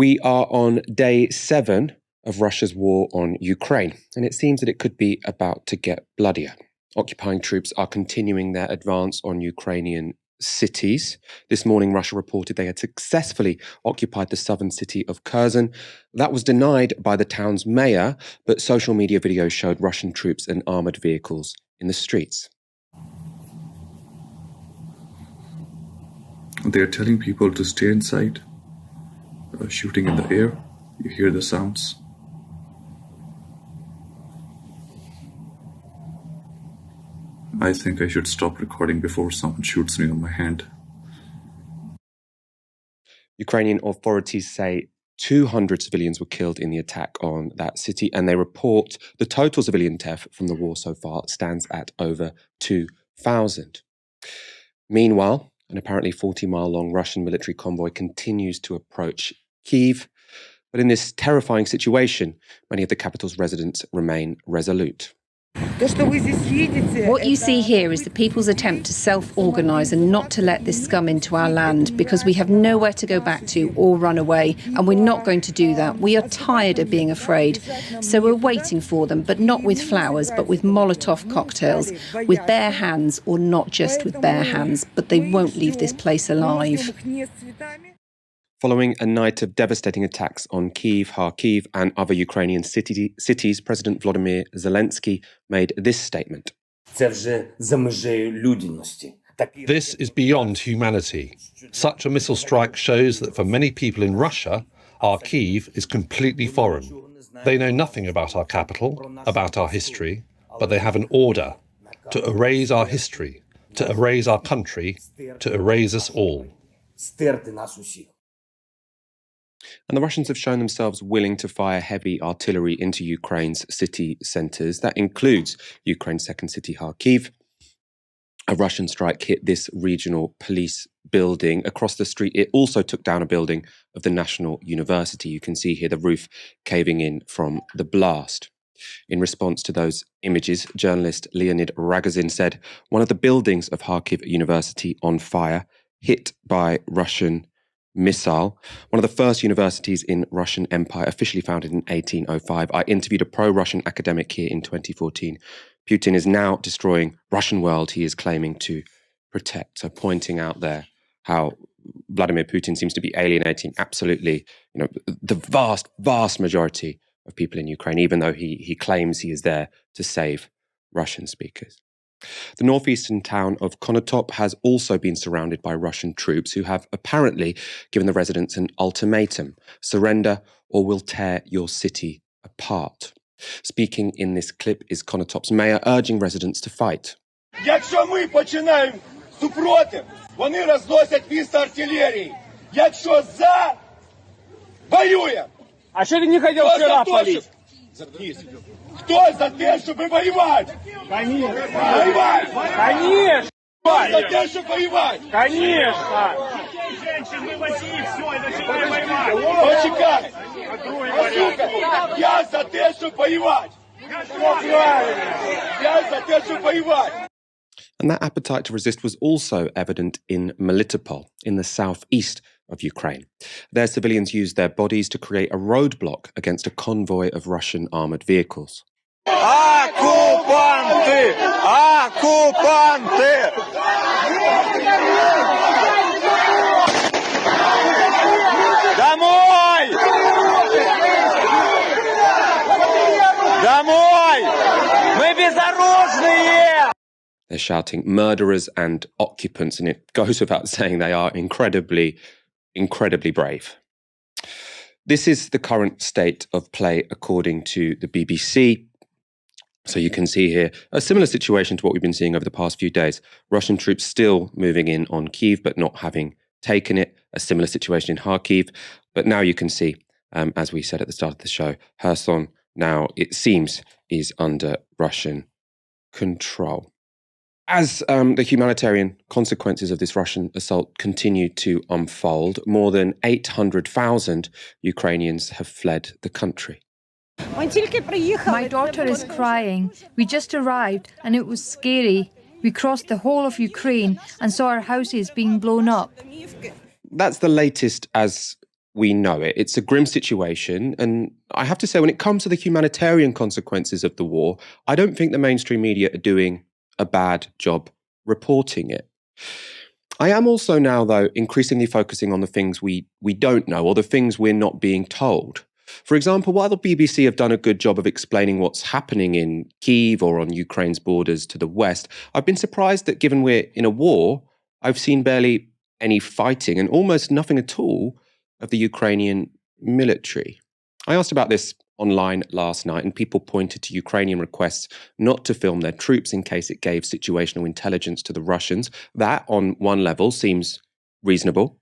We are on day 7 of Russia's war on Ukraine, and it seems that it could be about to get bloodier. Occupying troops are continuing their advance on Ukrainian cities. This morning, Russia reported they had successfully occupied the southern city of Kherson. That was denied by the town's mayor, but social media videos showed Russian troops and armoured vehicles in the streets. They're telling people to stay inside, shooting in the air. You hear the sounds. I think I should stop recording before someone shoots me on my hand. Ukrainian authorities say 200 civilians were killed in the attack on that city, and they report the total civilian death from the war so far stands at over 2,000. Meanwhile, an apparently 40-mile-long Russian military convoy continues to approach Kyiv, but in this terrifying situation, many of the capital's residents remain resolute. What you see here is the people's attempt to self-organise and not to let this scum into our land, because we have nowhere to go back to or run away, and we're not going to do that. We are tired of being afraid. So we're waiting for them, but not with flowers, but with Molotov cocktails, with bare hands, or not just with bare hands, but they won't leave this place alive. Following a night of devastating attacks on Kyiv, Kharkiv and other Ukrainian cities, President Volodymyr Zelensky made this statement. This is beyond humanity. Such a missile strike shows that for many people in Russia, Kharkiv is completely foreign. They know nothing about our capital, about our history, but they have an order to erase our history, to erase our country, to erase us all. And the Russians have shown themselves willing to fire heavy artillery into Ukraine's city centres. That includes Ukraine's second city, Kharkiv. A Russian strike hit this regional police building. Across the street, it also took down a building of the National University. You can see here the roof caving in from the blast. In response to those images, journalist Leonid Rogozin said, one of the buildings of Kharkiv University on fire, hit by Russian missile, one of the first universities in Russian Empire, officially founded in 1805. I interviewed a pro-Russian academic here in 2014. Putin is now destroying Russian world he is claiming to protect. So pointing out there how Vladimir Putin seems to be alienating absolutely, the vast majority of people in Ukraine, even though he claims he is there to save Russian speakers. The northeastern town of Konotop has also been surrounded by Russian troops who have apparently given the residents an ultimatum: surrender or we'll tear your city apart. Speaking in this clip is Konotop's mayor urging residents to fight. Якщо ми починаємо супротив, вони розносять місто артилерії. Якщо за, воюємо. А що ти не хотів вчора палити? Кто за те, чтобы воевать? Конечно. Воевать! Конечно. Кто за те, чтобы воевать? Конечно. Почекай! Послухай, я за те, чтобы воевать! Я за те, чтобы воевать! And that appetite to resist was also evident in Melitopol, in the southeast of Ukraine. There, civilians used their bodies to create a roadblock against a convoy of Russian armoured vehicles. Оккупанты! Оккупанты! Домой! Домой! Мы безоружные! They're shouting murderers and occupants, and it goes without saying they are incredibly brave. This is the current state of play according to the BBC. So you can see here a similar situation to what we've been seeing over the past few days. Russian troops still moving in on Kyiv, but not having taken it. A similar situation in Kharkiv. But now you can see, as we said at the start of the show, Kherson now, it seems, is under Russian control. As the humanitarian consequences of this Russian assault continue to unfold, more than 800,000 Ukrainians have fled the country. My daughter is crying. We just arrived and it was scary. We crossed the whole of Ukraine and saw our houses being blown up. That's the latest as we know it. It's a grim situation. And I have to say, when it comes to the humanitarian consequences of the war, I don't think the mainstream media are doing a bad job reporting it. I am also now, though, increasingly focusing on the things we don't know, or the things we're not being told. For example, while the BBC have done a good job of explaining what's happening in Kyiv or on Ukraine's borders to the west, I've been surprised that given we're in a war, I've seen barely any fighting and almost nothing at all of the Ukrainian military. I asked about this online last night, and people pointed to Ukrainian requests not to film their troops in case it gave situational intelligence to the Russians. That, on one level, seems reasonable.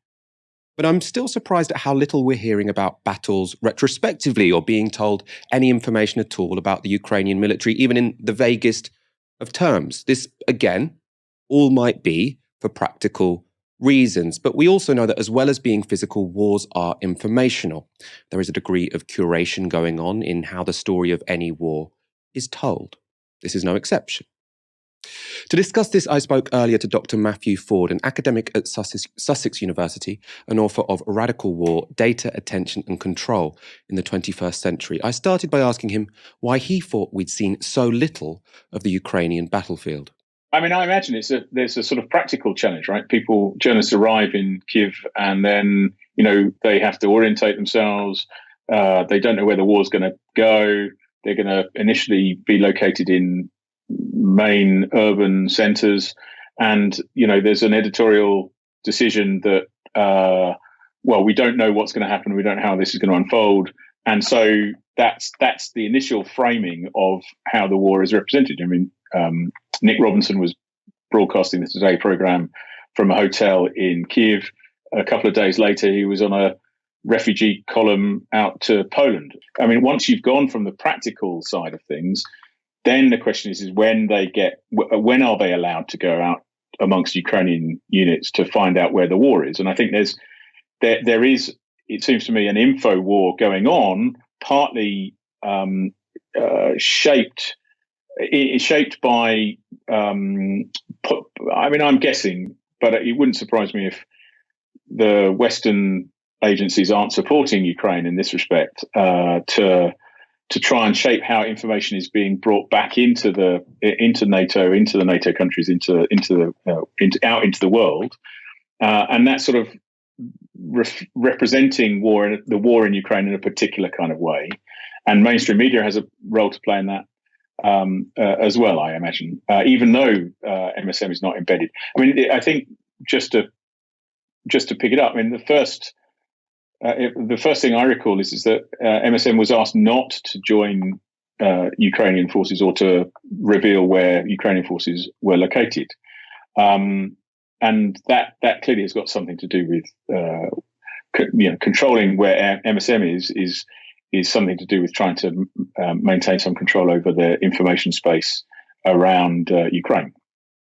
But I'm still surprised at how little we're hearing about battles retrospectively, or being told any information at all about the Ukrainian military, even in the vaguest of terms. This, again, all might be for practical reasons. But we also know that as well as being physical, wars are informational. There is a degree of curation going on in how the story of any war is told. This is no exception. To discuss this, I spoke earlier to Dr. Matthew Ford, an academic at Sussex University, an author of Radical War, Data, Attention and Control in the 21st Century. I started by asking him why he thought we'd seen so little of the Ukrainian battlefield. I mean, I imagine there's a sort of practical challenge, right? Journalists arrive in Kyiv and then, they have to orientate themselves. They don't know where the war's going to go. They're going to initially be located in main urban centres. And, there's an editorial decision that, we don't know what's going to happen. We don't know how this is going to unfold. And so that's the initial framing of how the war is represented. I mean, Nick Robinson was broadcasting the Today programme from a hotel in Kyiv. A couple of days later, he was on a refugee column out to Poland. I mean, once you've gone from the practical side of things, then the question is when are they allowed to go out amongst Ukrainian units to find out where the war is? And I think there is, it seems to me, an info war going on, partly shaped by, I'm guessing, but it wouldn't surprise me if the Western agencies aren't supporting Ukraine in this respect, to try and shape how information is being brought back into NATO, into the NATO countries, out into the world, and that's sort of representing the war in Ukraine in a particular kind of way. And mainstream media has a role to play in that as well, I imagine, even though MSM is not embedded. I mean, I think just to pick it up, I mean, the first thing I recall is that MSM was asked not to join Ukrainian forces or to reveal where Ukrainian forces were located, and that clearly has got something to do with controlling where MSM is something to do with trying to maintain some control over the information space around Ukraine.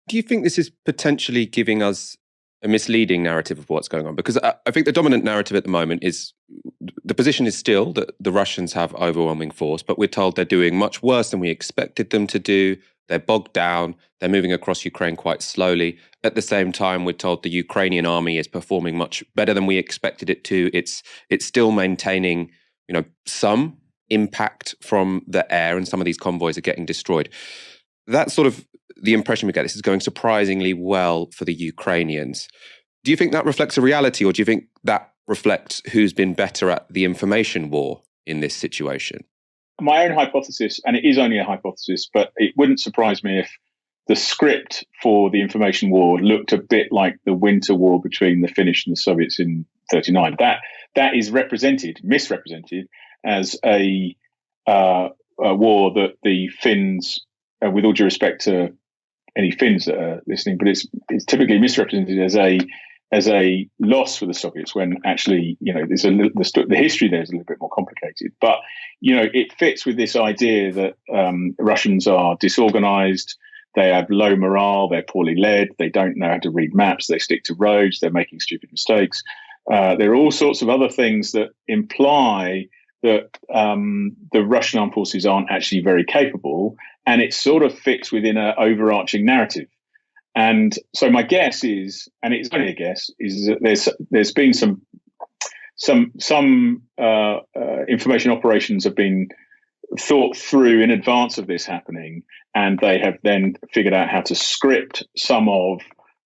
Do you think this is potentially giving us a misleading narrative of what's going on? Because I think the dominant narrative at the moment is the position is still that the Russians have overwhelming force, but we're told they're doing much worse than we expected them to do. They're bogged down. They're moving across Ukraine quite slowly. At the same time, we're told the Ukrainian army is performing much better than we expected it to. It's still maintaining, some impact from the air, and some of these convoys are getting destroyed. That's sort of the impression we get. This is going surprisingly well for the Ukrainians. Do you think that reflects a reality, or do you think that reflects who's been better at the information war in this situation? My own hypothesis, and it is only a hypothesis, but it wouldn't surprise me if the script for the information war looked a bit like the winter war between the Finnish and the Soviets in 1939. That is misrepresented as a war that the Finns, with all due respect to any Finns that are listening, but it's typically misrepresented as a loss for the Soviets, when actually, there's the history there is a little bit more complicated. But it fits with this idea that Russians are disorganized, they have low morale, they're poorly led, they don't know how to read maps, they stick to roads, they're making stupid mistakes. There are all sorts of other things that imply that the Russian armed forces aren't actually very capable, and it sort of fits within an overarching narrative. And so my guess is, and it's only a guess, is that there's been some some information operations have been thought through in advance of this happening, and they have then figured out how to script some of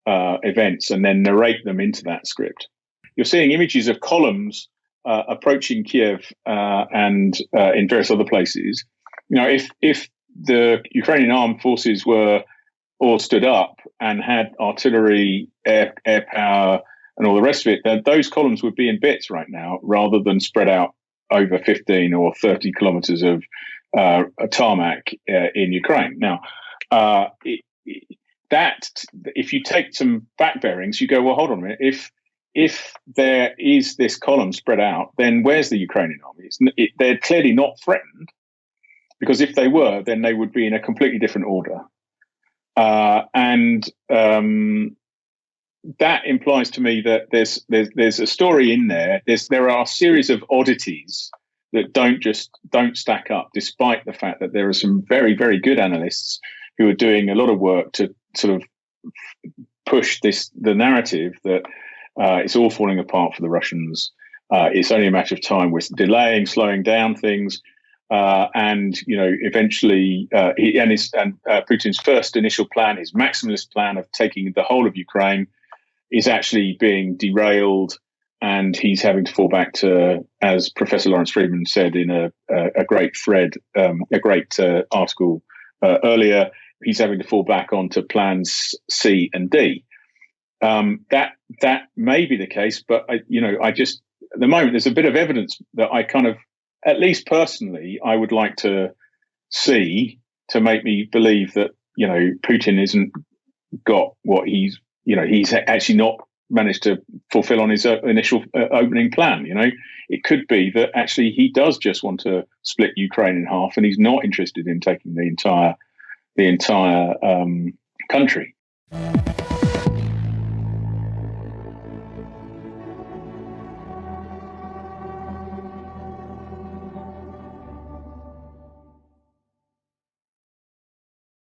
events and then narrate them into that script. You're seeing images of columns approaching Kiev and in various other places. If the Ukrainian armed forces were all stood up and had artillery, air power, and all the rest of it, then those columns would be in bits right now, rather than spread out over 15 or 30 kilometers of tarmac in Ukraine. Now, if you take some back bearings, you go, well, hold on a minute. If there is this column spread out, then where's the Ukrainian army? They're clearly not threatened, because if they were, then they would be in a completely different order. That implies to me that there's a story in there. There are a series of oddities that don't stack up, despite the fact that there are some very, very good analysts who are doing a lot of work to sort of push the narrative that it's all falling apart for the Russians. It's only a matter of time. We're delaying, slowing down things. And eventually, Putin's first initial plan, his maximalist plan of taking the whole of Ukraine, is actually being derailed, and he's having to fall back to, as Professor Lawrence Friedman said in a great thread, a great article earlier, he's having to fall back onto plans C and D. That may be the case, but I just at the moment there's a bit of evidence that I kind of, at least personally, I would like to see to make me believe that Putin isn't got what he's actually not managed to fulfill on his initial opening plan. It could be that actually he does just want to split Ukraine in half, and he's not interested in taking the entire country.